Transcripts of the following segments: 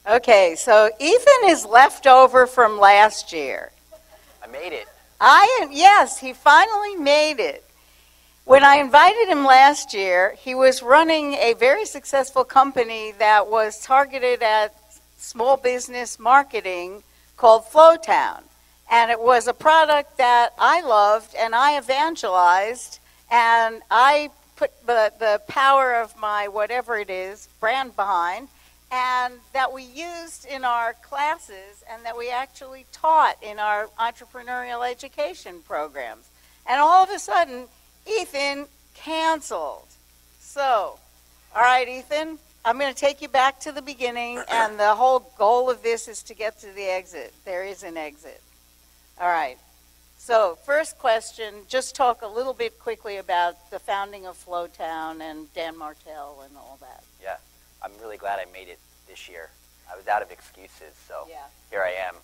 Okay, so Ethan is left over from last year. I made it. Yes, he finally made it. When I invited him last year, he was running a very successful company that was targeted at small business marketing called Flowtown. And it was a product that I loved and I evangelized, and I put the power of my whatever it is brand behind, and that we used in our classes and that we actually taught in our entrepreneurial education programs. And all of a sudden, Ethan canceled. So, all right, Ethan, I'm going to take you back to the beginning, and the whole goal of this is to get to the exit. There is an exit. All right. So, first question, just talk a little bit quickly about the founding of Flowtown and Dan Martell and all that. Yeah, I'm really glad I made it this year. I was out of excuses, so Yeah. Here I am.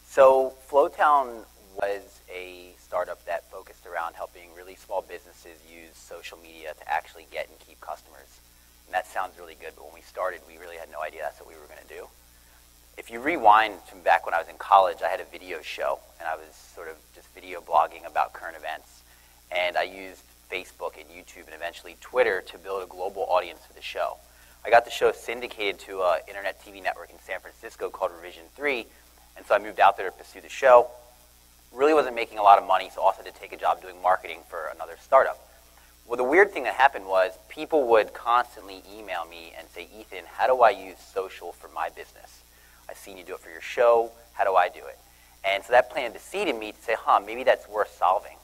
So Flowtown was a startup that focused around helping really small businesses use social media to actually get and keep customers. And that sounds really good, but when we started, we really had no idea that's what we were going to do. If you rewind from back when I was in college, I had a video show, and I was sort of just video blogging about current events. And I used Facebook and YouTube and eventually Twitter to build a global audience for the show. I got the show syndicated to an internet TV network in San Francisco called Revision 3, and so I moved out there to pursue the show. Really wasn't making a lot of money, so also had to take a job doing marketing for another startup. Well, the weird thing that happened was people would constantly email me and say, Ethan, how do I use social for my business? I've seen you do it for your show. How do I do it? And so that planted the seed in me to say, maybe that's worth solving.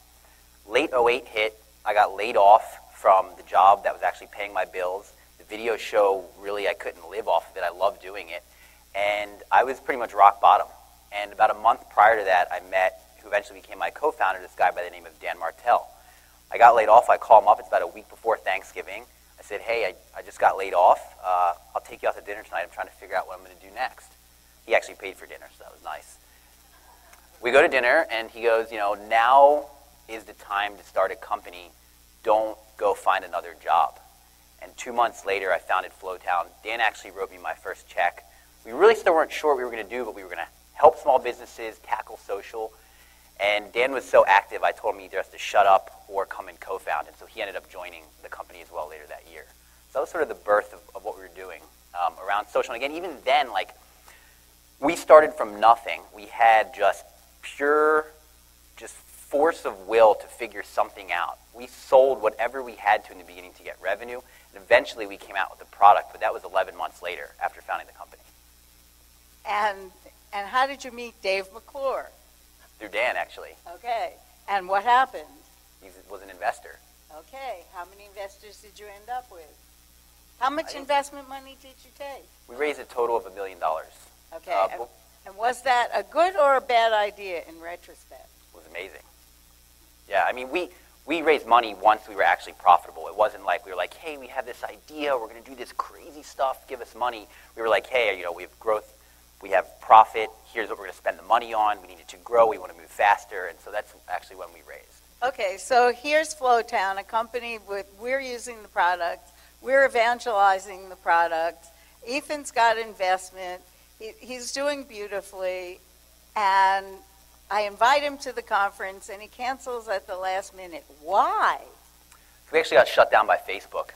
Late 08 hit. I got laid off from the job that was actually paying my bills. The video show, really, I couldn't live off of it. I loved doing it. And I was pretty much rock bottom. And about a month prior to that, I met who eventually became my co-founder, this guy by the name of Dan Martell. I got laid off. I called him up. It's about a week before Thanksgiving. I said, hey, I just got laid off. I'll take you out to dinner tonight. I'm trying to figure out what I'm going to do next. He actually paid for dinner, so that was nice. We go to dinner, and he goes, now is the time to start a company. Don't go find another job. And 2 months later, I founded Flowtown. Dan actually wrote me my first check. We really still weren't sure what we were going to do, but we were going to help small businesses, tackle social. And Dan was so active, I told him he either has to shut up or come and co-found. And so he ended up joining the company as well later that year. So that was sort of the birth of what we were doing around social. And again, even then, we started from nothing. We had just pure force of will to figure something out. We sold whatever we had to in the beginning to get revenue, and eventually we came out with a product, but that was 11 months later after founding the company. And how did you meet Dave McClure? Through Dan, actually. Okay. And what happened? He was an investor. Okay. How many investors did you end up with? How much investment money did you take? We raised a total of $1 million. Okay. And was that a good or a bad idea in retrospect? It was amazing. Yeah, I mean, we raised money once we were actually profitable. It wasn't like we were like, hey, we have this idea, we're going to do this crazy stuff, give us money. We were like, hey, we have growth, we have profit, here's what we're going to spend the money on, we need it to grow, we want to move faster, and so that's actually when we raised. Okay, so here's Flowtown, a company we're using the product, we're evangelizing the product, Ethan's got investment, he's doing beautifully, and I invite him to the conference, and he cancels at the last minute. Why? We actually got shut down by Facebook.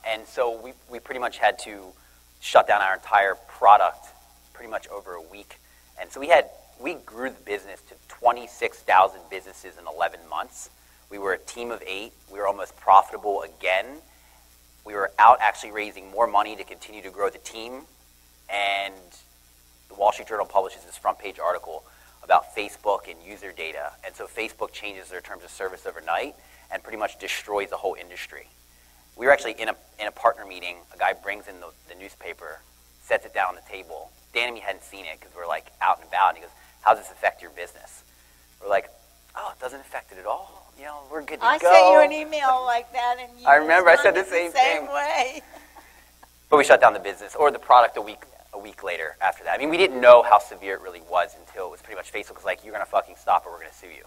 And so we pretty much had to shut down our entire product pretty much over a week. And so we grew the business to 26,000 businesses in 11 months. We were a team of 8. We were almost profitable again. We were out actually raising more money to continue to grow the team. And the Wall Street Journal publishes this front page article about Facebook and user data. And so Facebook changes their terms of service overnight and pretty much destroys the whole industry. We were actually in a partner meeting. A guy brings in the newspaper, sets it down on the table. Dan and me hadn't seen it because we're out and about. And he goes, how does this affect your business? We're like, oh, it doesn't affect it at all. We're good to go. I sent you an email like that, and you I remember I said the same way. But we shut down the business or the product a week later after that. I mean, we didn't know how severe it really was until it was pretty much Facebook was like, you're going to fucking stop or we're going to sue you.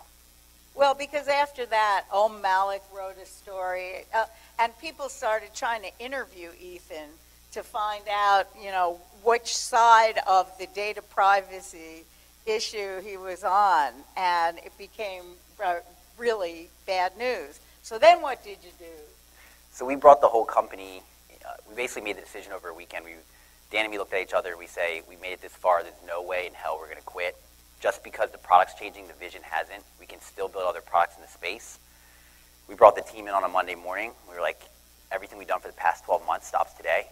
Well, because after that, Malik wrote a story, and people started trying to interview Ethan to find out, which side of the data privacy issue he was on, and it became really bad news. So then what did you do? So we brought the whole company, we basically made the decision over a weekend. Dan and me looked at each other and we say, we made it this far, there's no way in hell we're going to quit. Just because the product's changing, the vision hasn't. We can still build other products in the space. We brought the team in on a Monday morning. We were like, everything we've done for the past 12 months stops today.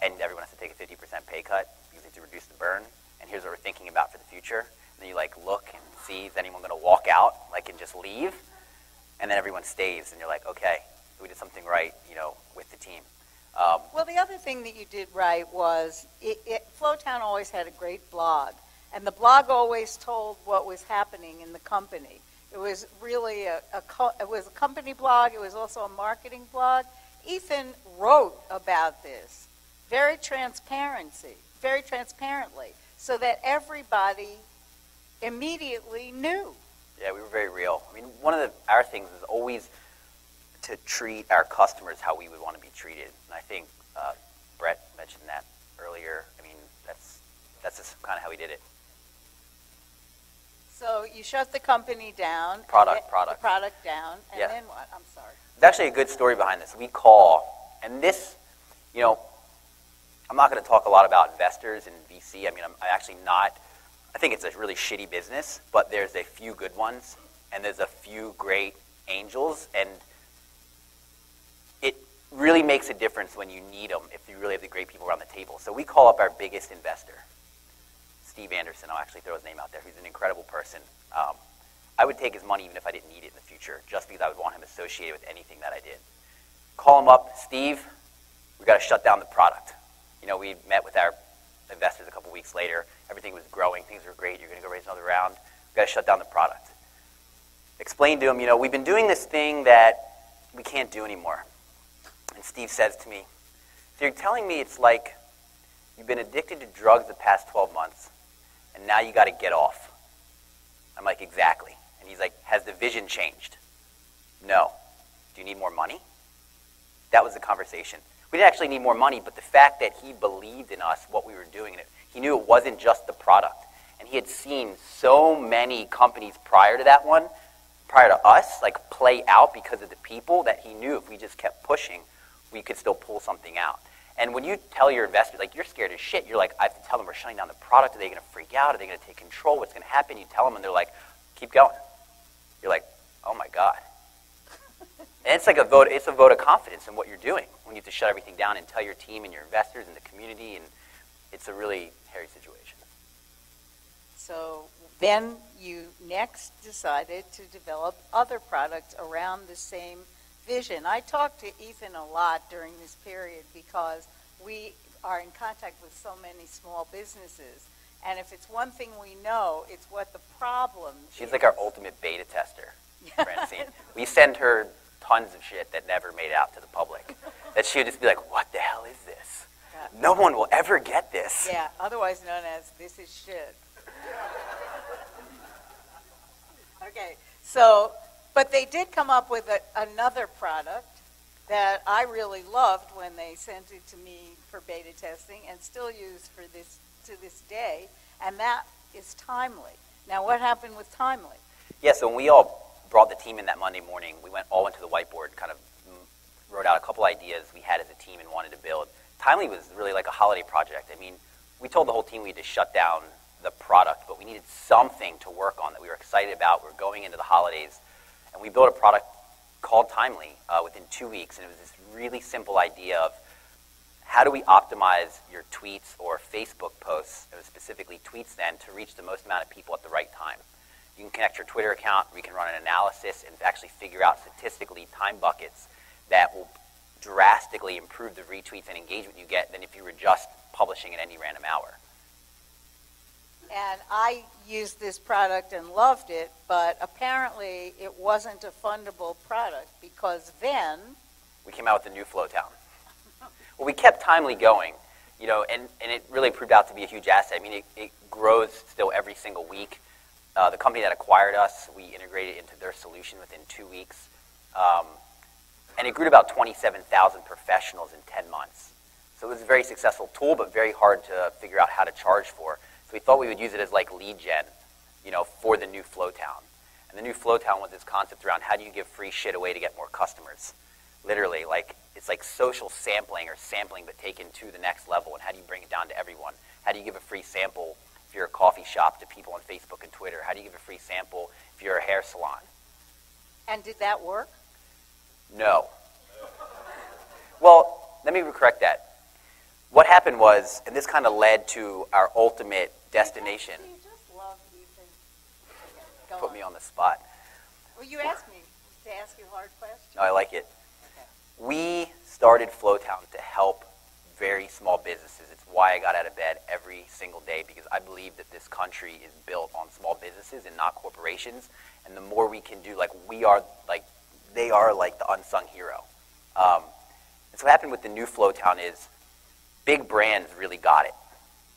And everyone has to take a 50% pay cut because they have to reduce the burn. And here's what we're thinking about for the future. And then you look and see, is anyone going to walk out and just leave? And then everyone stays, and you're like, okay, we did something right, with the team. Well, the other thing that you did right was Flowtown always had a great blog, and the blog always told what was happening in the company. It was really a company blog. It was also a marketing blog. Ethan wrote about this very transparently, so that everybody immediately knew. Yeah, we were very real. I mean, one of our things is always to treat our customers how we would want to be treated. And I think Brett mentioned that earlier. I mean, that's just kind of how we did it. So you shut the company down. Product down, and yeah. Then what? I'm sorry. There's actually a good story behind this. We call, and this, I'm not going to talk a lot about investors and VC. I mean, I'm actually not. I think it's a really shitty business, but there's a few good ones, and there's a few great angels, and it really makes a difference when you need them if you really have the great people around the table. So we call up our biggest investor, Steve Anderson. I'll actually throw his name out there. He's an incredible person. I would take his money even if I didn't need it in the future, just because I would want him associated with anything that I did. Call him up, Steve, we got to shut down the product. We met with our investors a couple weeks later. Everything was growing. Things were great. You're going to go raise another round. We've got to shut down the product. Explain to him, we've been doing this thing that we can't do anymore. And Steve says to me, so you're telling me it's like you've been addicted to drugs the past 12 months, and now you got to get off. I'm like, exactly. And he's like, has the vision changed? No. Do you need more money? That was the conversation. We didn't actually need more money, but the fact that he believed in us, what we were doing, and he knew it wasn't just the product. And he had seen so many companies prior to that one, prior to us, play out because of the people, that he knew if we just kept pushing, we could still pull something out. And when you tell your investors, you're scared as shit, you're like, I have to tell them we're shutting down the product. Are they going to freak out? Are they going to take control? What's going to happen? You tell them, and they're like, keep going. You're like, oh my God. And it's like a vote of confidence in what you're doing when you have to shut everything down and tell your team and your investors and the community, and it's a really hairy situation. So then you next decided to develop other products around the same vision. I talked to Ethan a lot during this period because we are in contact with so many small businesses. And if it's one thing we know, it's what the problem is. She's like our ultimate beta tester, Francine. We send her tons of shit that never made out to the public. That she would just be like, what the hell is this? Yeah. No one will ever get this. Yeah, otherwise known as this is shit. Okay, so, but they did come up with another product that I really loved when they sent it to me for beta testing and still use to this day, and that is Timely. Now, what happened with Timely? Yeah, so when we all brought the team in that Monday morning, we all went to the whiteboard, kind of wrote out a couple ideas we had as a team and wanted to build. Timely was really like a holiday project. I mean, we told the whole team we had to shut down the product, but we needed something to work on that we were excited about. We were going into the holidays, and we built a product called Timely within 2 weeks, and it was this really simple idea of how do we optimize your tweets or Facebook posts, it was specifically tweets then, to reach the most amount of people at the right time. You can connect your Twitter account, we can run an analysis and actually figure out statistically time buckets that will drastically improve the retweets and engagement you get than if you were just publishing at any random hour. And I used this product and loved it, but apparently it wasn't a fundable product because then we came out with the new Flowtown. Well, we kept Timely going, and it really proved out to be a huge asset. I mean, it grows still every single week. The company that acquired us, we integrated into their solution within 2 weeks. And it grew to about 27,000 professionals in 10 months. So it was a very successful tool, but very hard to figure out how to charge for. So we thought we would use it as like lead gen, for the new Flowtown. And the new Flowtown was this concept around how do you give free shit away to get more customers. Literally, it's like social sampling or sampling but taken to the next level. And how do you bring it down to everyone? How do you give a free sample if you're a coffee shop to people on Facebook and Twitter? How do you give a free sample if you're a hair salon? And did that work? No. Well, let me correct that. What happened was, and this kind of led to our ultimate destination. You just love Ethan. Okay, Put me on the spot. Well, you asked me to ask you hard questions. No, I like it. Okay. We started Flowtown to help very small businesses. It's why I got out of bed every single day, because I believe that this country is built on small businesses and not corporations. And the more we can do, they are like the unsung hero. And so what happened with the new Flowtown is big brands really got it.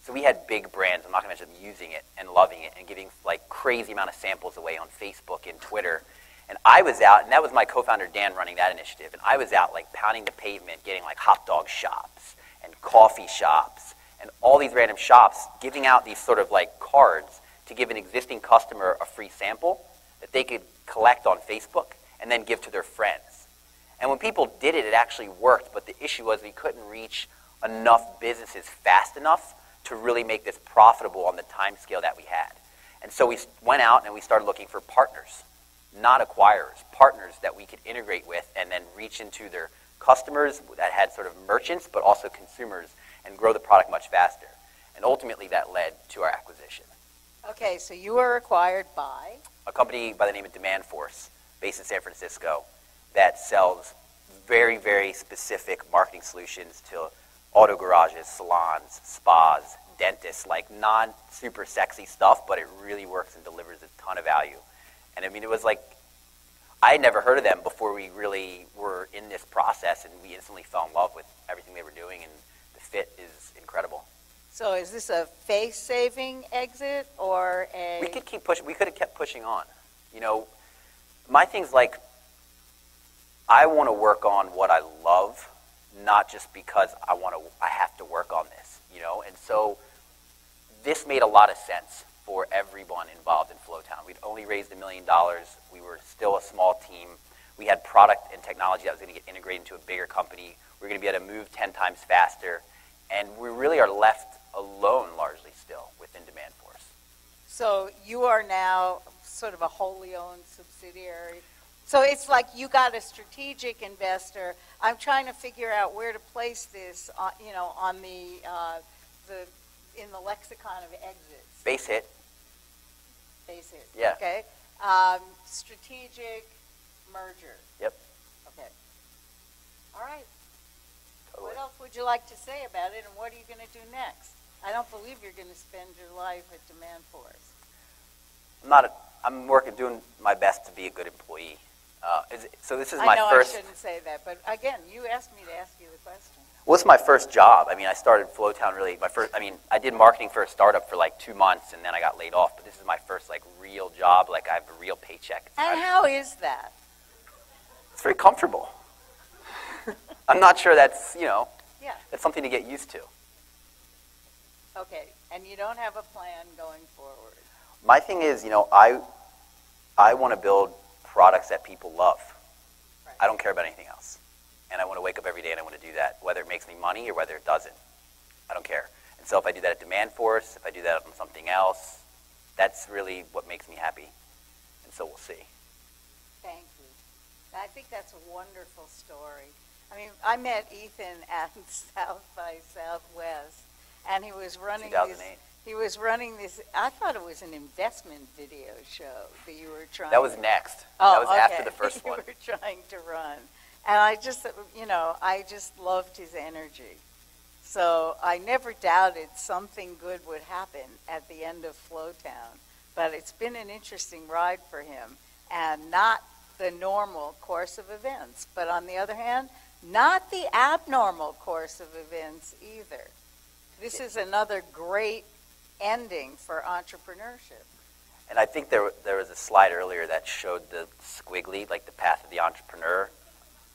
So we had big brands, I'm not going to mention them, using it and loving it and giving like crazy amount of samples away on Facebook and Twitter. And I was out, and that was my co-founder Dan running that initiative, and I was out like pounding the pavement, getting like hot dog shops and coffee shops and all these random shops, giving out these sort of like cards to give an existing customer a free sample that they could collect on Facebook and then give to their friends. And when people did it, it actually worked, but the issue was we couldn't reach enough businesses fast enough to really make this profitable on the time scale that we had. And so we went out and we started looking for partners, not acquirers, partners that we could integrate with and then reach into their customers that had sort of merchants but also consumers and grow the product much faster. And ultimately that led to our acquisition. Okay, so you were acquired by? A company by the name of Demand Force, based in San Francisco, that sells very, very specific marketing solutions to auto garages, salons, spas, dentists, like non-super sexy stuff, but it really works and delivers a ton of value. And I mean, it was like, I had never heard of them before we really were in this process, and we instantly fell in love with everything they were doing, and the fit is incredible. So is this a face-saving exit or a... We could keep pushing. We could have kept pushing on. My thing's like, I want to work on what I love, not just because I have to work on this, And so this made a lot of sense for everyone involved in Flowtown. We'd only raised $1 million. We were still a small team. We had product and technology that was going to get integrated into a bigger company. We were going to be able to move 10 times faster. And we really are left alone largely still within Demand Force. So you are now sort of a wholly owned subsidiary. So it's like you got a strategic investor. I'm trying to figure out where to place this, on in the lexicon of exits. Base hit. Base hit. Yeah. Okay. Strategic merger. Yep. Okay. All right. Totally. What else would you like to say about it, and what are you going to do next? I don't believe you're going to spend your life at Demand Force. I'm doing my best to be a good employee. So this is I my know first. I shouldn't say that, but again, you asked me to ask you the question. Well, it's my first job. I mean, I started Flowtown really. I did marketing for a startup for like 2 months, and then I got laid off. But this is my first like real job. Like I have a real paycheck. And how is that? It's very comfortable. I'm not sure that's Yeah. that's something to get used to. Okay, and you don't have a plan going forward. My thing is, I want to build products that people love. Right. I don't care about anything else. And I want to wake up every day and I want to do that, whether it makes me money or whether it doesn't. I don't care. And so if I do that at Demand Force, if I do that on something else, that's really what makes me happy. And so we'll see. Thank you. I think that's a wonderful story. I mean, I met Ethan at South by Southwest, and he was running 2008. this, I thought it was an investment video show that you were trying. That was next. Oh, that was okay. after the first one. You were trying to run. And I just loved his energy. So I never doubted something good would happen at the end of Flowtown. But it's been an interesting ride for him, and not the normal course of events. But on the other hand, not the abnormal course of events either. This is another great ending for entrepreneurship. And I think there was a slide earlier that showed the squiggly, like the path of the entrepreneur.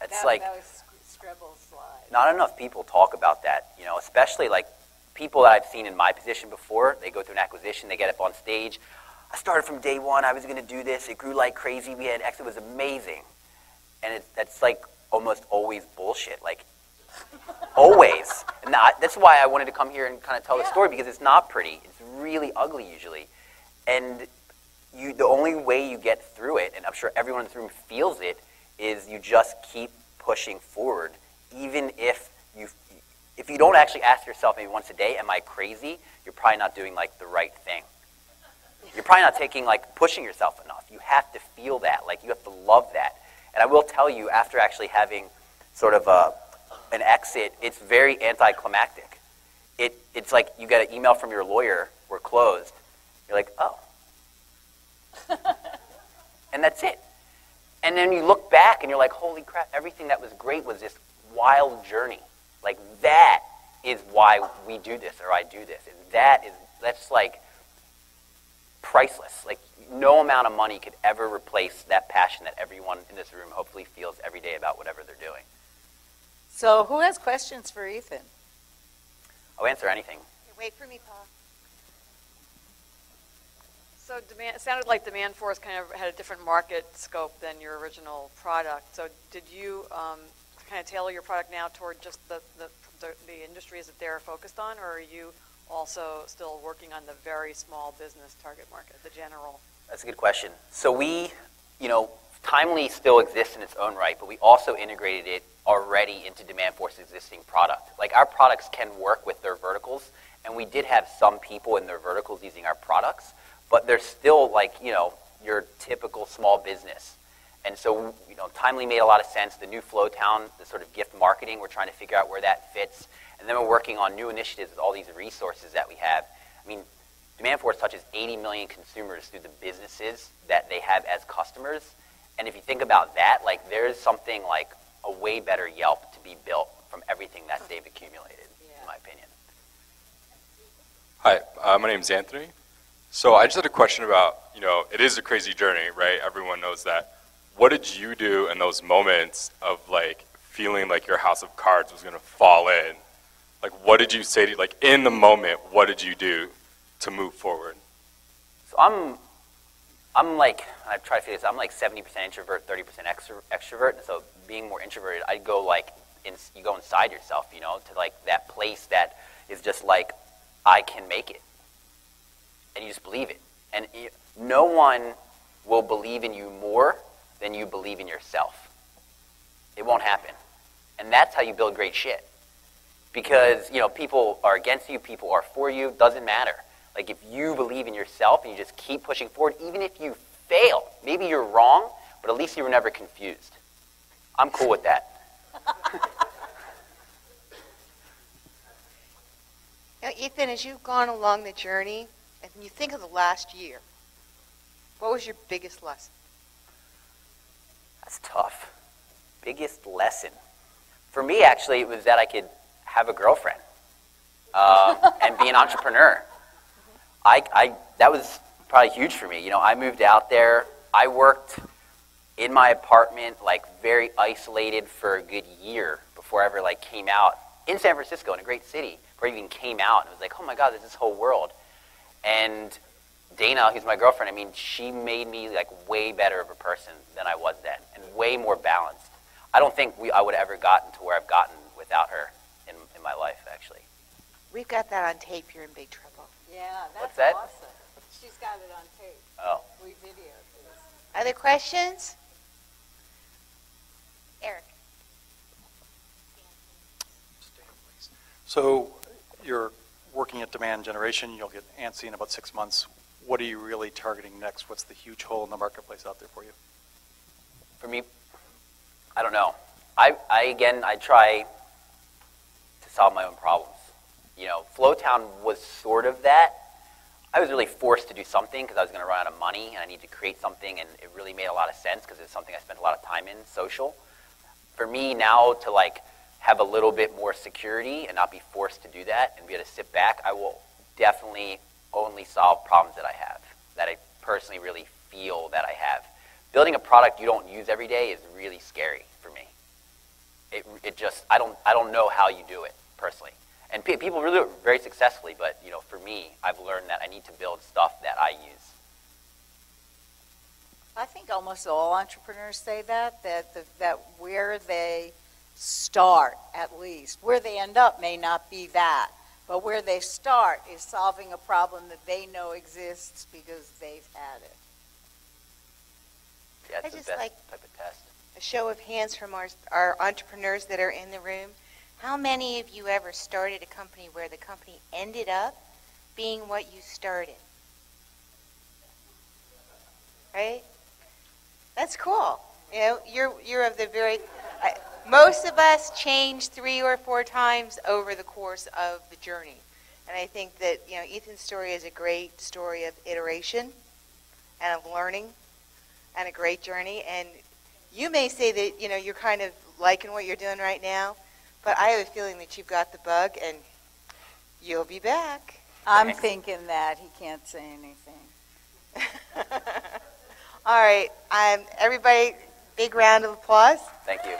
It's That was Scribble slide. Not enough people talk about that, you know, especially like people that I've seen in my position before. They go through an acquisition, they get up on stage. I started from day one, I was going to do this, it grew like crazy, we had X, it was amazing. And that's like almost always bullshit, like always. And that's why I wanted to come here and kind of tell the story, because it's not pretty, it's really ugly usually. And the only way you get through it, and I'm sure everyone in this room feels it, is you just keep pushing forward, even if you don't actually ask yourself maybe once a day, am I crazy? You're probably not doing like the right thing. You're probably not pushing yourself enough. You have to feel that, like you have to love that. And I will tell you, after actually having sort of an exit, it's very anticlimactic. It's like you get an email from your lawyer, we're closed. You're like, oh. And that's it. And then you look back and you're like, holy crap, everything that was great was this wild journey. Like that is why we do this, or I do this. And that's like priceless. Like no amount of money could ever replace that passion that everyone in this room hopefully feels every day about whatever they're doing. So who has questions for Ethan? I'll answer anything. Wait for me, Paul. So it sounded like Demandforce kind of had a different market scope than your original product. So did you kind of tailor your product now toward just the industries that they're focused on, or are you also still working on the very small business target market, the general? That's a good question. So we, Timely still exists in its own right, but we also integrated it already into Demandforce's existing product. Like our products can work with their verticals, and we did have some people in their verticals using our products, but they're still like, your typical small business. And so, Timely made a lot of sense. The new Flowtown, the sort of gift marketing, we're trying to figure out where that fits. And then we're working on new initiatives with all these resources that we have. I mean, Demandforce touches 80 million consumers through the businesses that they have as customers. And if you think about that, like there's something like a way better Yelp to be built from everything that they've accumulated, in my opinion. Hi, my name's Anthony. So I just had a question about, it is a crazy journey, right? Everyone knows that. What did you do in those moments of like feeling like your house of cards was going to fall in? Like what did you say to, like in the moment, what did you do to move forward? So I'm like, I try to figure this out, I'm like 70% introvert, 30% extrovert. And so being more introverted, I go like, you go inside yourself, to like that place that is just like, I can make it. And you just believe it. And no one will believe in you more than you believe in yourself. It won't happen. And that's how you build great shit. Because, people are against you, people are for you, doesn't matter. Like if you believe in yourself and you just keep pushing forward, even if you fail, maybe you're wrong, but at least you were never confused. I'm cool with that. Now, Ethan, as you've gone along the journey, and you think of the last year, what was your biggest lesson? That's tough. Biggest lesson. For me, actually, it was that I could have a girlfriend and be an entrepreneur. That was probably huge for me. I moved out there. I worked in my apartment, like very isolated for a good year before I ever like came out in San Francisco, in a great city, before I even came out. And it was like, oh my God, there's this whole world. And Dana, who's my girlfriend, I mean, she made me like way better of a person than I was then, and way more balanced. I don't think I would have ever gotten to where I've gotten without her in my life, actually. We've got that on tape. You're in big trouble. Yeah, that's What's that? awesome. She's got it on tape. Oh. We videoed this. Other questions? Eric. So you're working at demand generation. You'll get antsy in about 6 months. What are you really targeting next? What's the huge hole in the marketplace out there for you? For me, I don't know. I try to solve my own problems. Flowtown was sort of that. I was really forced to do something because I was going to run out of money and I needed to create something, and it really made a lot of sense because it's something I spent a lot of time in, social. For me now to like have a little bit more security and not be forced to do that and be able to sit back, I will definitely only solve problems that I have, that I personally really feel that I have. Building a product you don't use every day is really scary for me. it just, I don't know how you do it personally. And people really do it very successfully, but for me, I've learned that I need to build stuff that I use. I think almost all entrepreneurs say that where they start, at least, where they end up may not be that, but where they start is solving a problem that they know exists because they've had it. Yeah, I it's just the best like- type of test. A show of hands from our entrepreneurs that are in the room. How many of you ever started a company where the company ended up being what you started? Right? That's cool. You're of the very. Most of us change 3 or 4 times over the course of the journey, and I think that Ethan's story is a great story of iteration and of learning, and a great journey. And you may say that you're kind of liking what you're doing right now, but I have a feeling that you've got the bug, and you'll be back. I'm thinking that he can't say anything. All right, everybody, big round of applause. Thank you.